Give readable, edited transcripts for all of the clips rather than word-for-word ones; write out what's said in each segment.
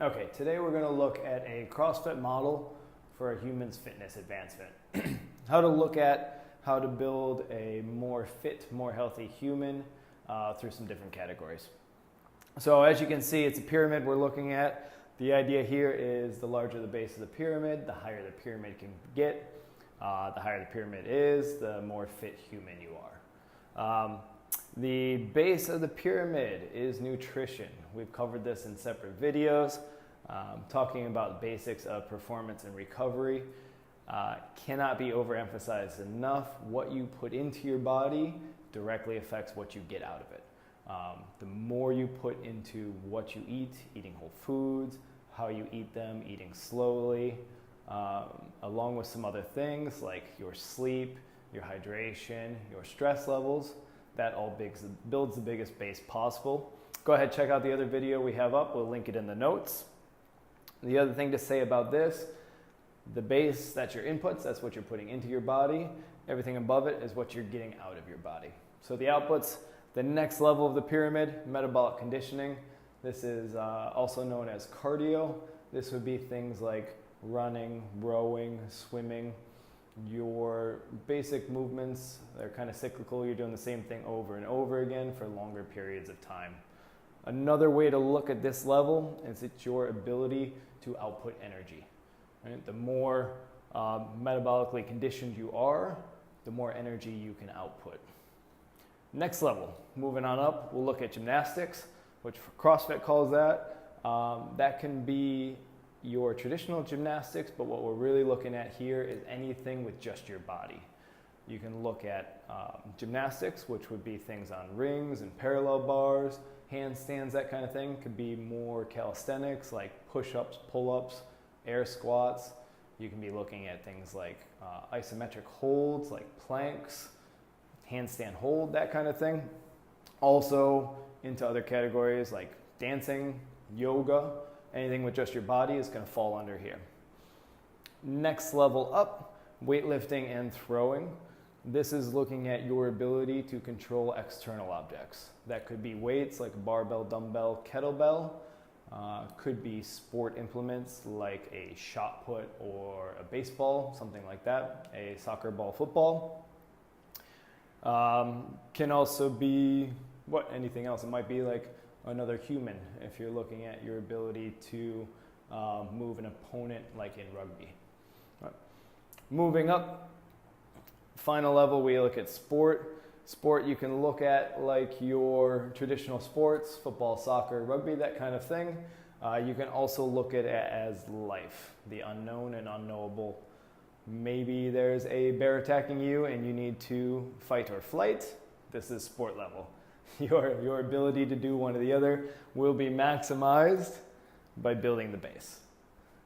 Okay, today we're going to look at a CrossFit model for a human's fitness advancement. How to build a more fit, more healthy human through some different categories. So as you can see, it's a pyramid we're looking at. The idea here is the larger the base of the pyramid, the higher the pyramid can get. The higher the pyramid is, the more fit human you are. The base of the pyramid is nutrition. We've covered this in separate videos, talking about basics of performance and recovery. Cannot be overemphasized enough. What you put into your body directly affects what you get out of it. The more you put into what you eat, eating whole foods, how you eat them, eating slowly, along with some other things like your sleep, your hydration, your stress levels, that all builds the biggest base possible. Go ahead, check out the other video we have up. We'll link it in the notes. The other thing to say about this, the base, that's your inputs, that's what you're putting into your body. Everything above it is what you're getting out of your body. So the outputs, the next level of the pyramid, metabolic conditioning. This is also known as cardio. This would be things like running, rowing, swimming. Your basic movements, they're kind of cyclical. You're doing the same thing over and over again for longer periods of time. Another way to look at this level is it's your ability to output energy. Right? The more metabolically conditioned you are, the more energy you can output. Next level, moving on up, we'll look at gymnastics, which CrossFit calls that. That can be your traditional gymnastics, but what we're really looking at here is anything with just your body. You can look at gymnastics, which would be things on rings and parallel bars, handstands, that kind of thing. Could be more calisthenics like push-ups, pull-ups, air squats. You can be looking at things like isometric holds, like planks, handstand hold, that kind of thing. Also into other categories like dancing, yoga. Anything with just your body is going to fall under here. Next level up, weightlifting and throwing. This is looking at your ability to control external objects. That could be weights like a barbell, dumbbell, kettlebell. Could be sport implements like a shot put or a baseball, something like that, a soccer ball, football. Can also be anything else. It might be like another human if you're looking at your ability to move an opponent like in rugby. Right. Moving up, final level, we look at sport. Sport you can look at like your traditional sports, football, soccer, rugby, that kind of thing. You can also look at it as life, the unknown and unknowable. Maybe there's a bear attacking you and you need to fight or flight. This is sport level. Your ability to do one or the other will be maximized by building the base.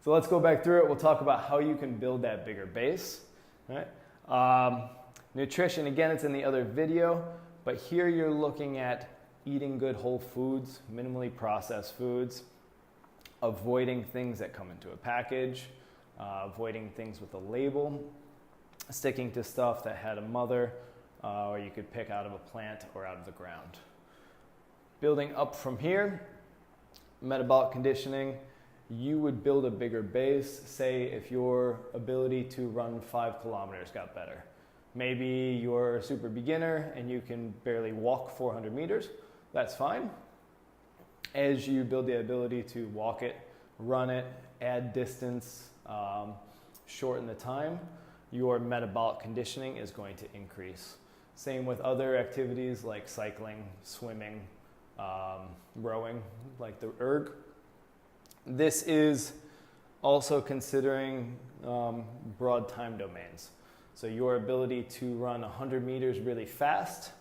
So let's go back through it. We'll talk about how you can build that bigger base. Right? Nutrition, again, it's in the other video, but here you're looking at eating good whole foods, minimally processed foods, avoiding things that come into a package, avoiding things with a label, sticking to stuff that had a mother, or you could pick out of a plant or out of the ground. Building up from here, metabolic conditioning, you would build a bigger base. Say if your ability to run 5 kilometers got better. Maybe you're a super beginner and you can barely walk 400 meters. That's fine. As you build the ability to walk it, run it, add distance, shorten the time, your metabolic conditioning is going to increase. Same with other activities like cycling, swimming, rowing, like the erg. This is also considering broad time domains. So your ability to run 100 meters really fast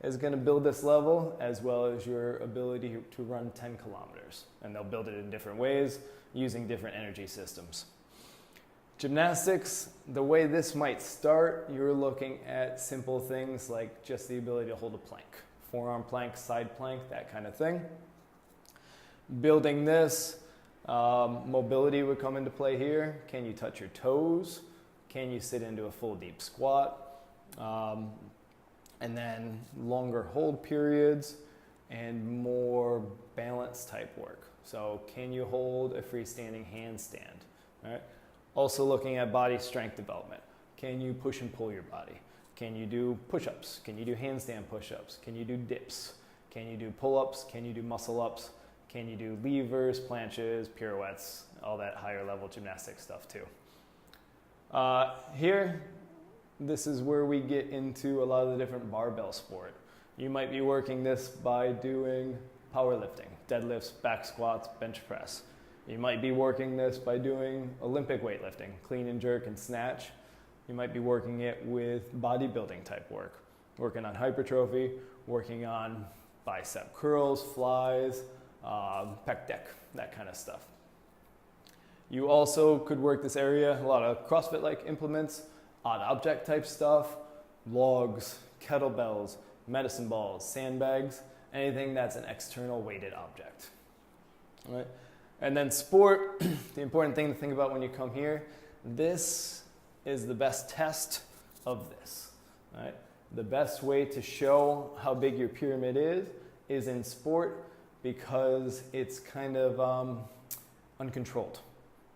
is going to build this level, as well as your ability to run 10 kilometers. And they'll build it in different ways using different energy systems. Gymnastics, the way this might start, you're looking at simple things like just the ability to hold a plank, forearm plank, side plank, that kind of thing. Building this, mobility would come into play here. Can you touch your toes? Can you sit into a full deep squat? And then longer hold periods. and more balance type work. So can you hold a freestanding handstand? Right? Also looking at body strength development. Can you push and pull your body? Can you do push-ups? Can you do handstand push-ups? Can you do dips? Can you do pull-ups? Can you do muscle-ups? Can you do levers, planches, pirouettes, all that higher level gymnastic stuff too. Here, this is where we get into a lot of the different barbell sport. You might be working this by doing powerlifting, deadlifts, back squats, bench press. You might be working this by doing Olympic weightlifting, clean and jerk and snatch. You might be working it with bodybuilding type work, working on hypertrophy, working on bicep curls, flies, pec deck, that kind of stuff. You also could work this area, a lot of CrossFit-like implements, odd object type stuff, logs, kettlebells, medicine balls, sandbags, anything that's an external weighted object. All right? And then sport, the important thing to think about when you come here, this is the best test of this. All right? The best way to show how big your pyramid is in sport, because it's kind of uncontrolled.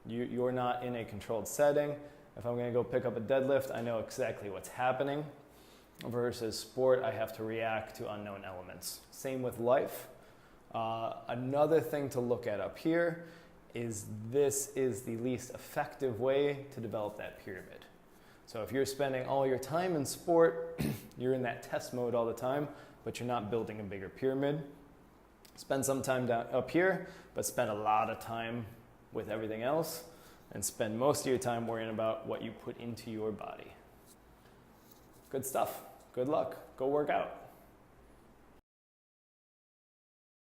You're not in a controlled setting. If I'm going to go pick up a deadlift, I know exactly what's happening. Versus sport, I have to react to unknown elements. Same with life. Another thing to look at up here is this is the least effective way to develop that pyramid. So if you're spending all your time in sport, you're in that test mode all the time, but you're not building a bigger pyramid. Spend some time down up here, but spend a lot of time with everything else, and spend most of your time worrying about what you put into your body. Good stuff. Good luck. Go work out.